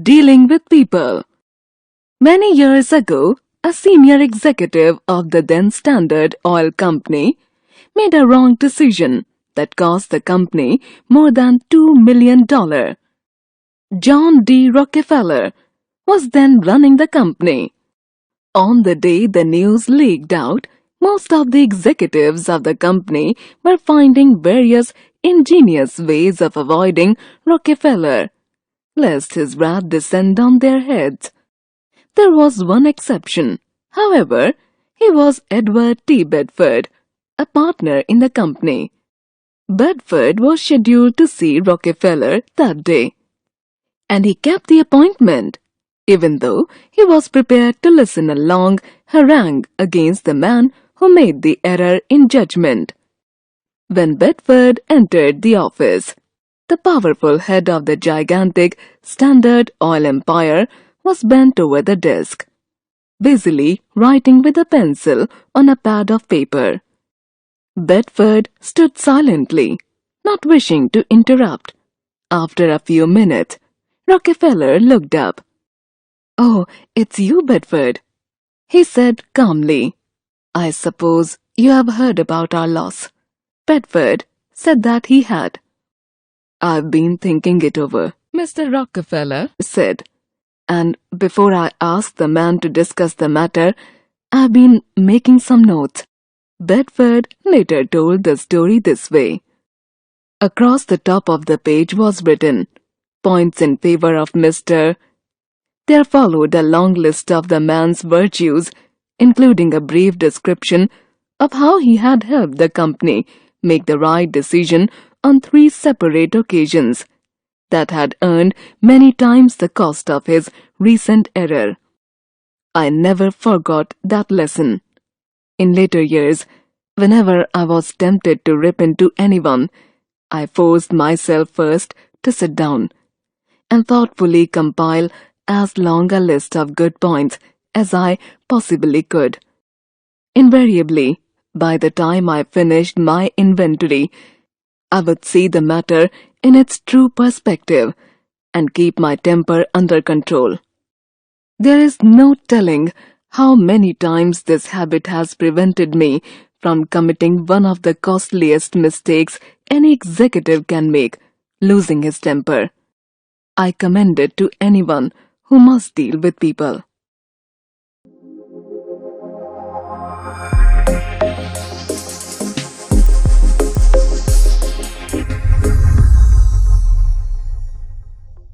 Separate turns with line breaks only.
Dealing with people. Many years ago, a senior executive of the then Standard Oil Company made a wrong decision that cost the company more than $2 million. John D. Rockefeller was then running the company. On the day the news leaked out, most of the executives of the company were finding various ingenious ways of avoiding Rockefeller, lest his wrath descend on their heads. There was one exception. However, he was Edward T. Bedford, a partner in the company. Bedford was scheduled to see Rockefeller that day, and he kept the appointment, even though he was prepared to listen a long harangue against the man who made the error in judgment. When Bedford entered the office, the powerful head of the gigantic Standard Oil empire was bent over the desk, busily writing with a pencil on a pad of paper. Bedford stood silently, not wishing to interrupt. After a few minutes, Rockefeller looked up. "Oh, it's you, Bedford," he said calmly. "I suppose you have heard about our loss." Bedford said that he had. "I've been thinking it over," Mr. Rockefeller said, "and before I asked the man to discuss the matter, I've been making some notes." Bedford later told the story this way. Across the top of the page was written, "Points in favor of Mr." There followed a long list of the man's virtues, including a brief description of how he had helped the company make the right decision on 3 separate occasions that had earned many times the cost of his recent error. I never forgot that lesson. In later years, whenever I was tempted to rip into anyone, I forced myself first to sit down and thoughtfully compile as long a list of good points as I possibly could. Invariably, by the time I finished my inventory, I would see the matter in its true perspective and keep my temper under control. There is no telling how many times this habit has prevented me from committing one of the costliest mistakes any executive can make, losing his temper. I commend it to anyone who must deal with people.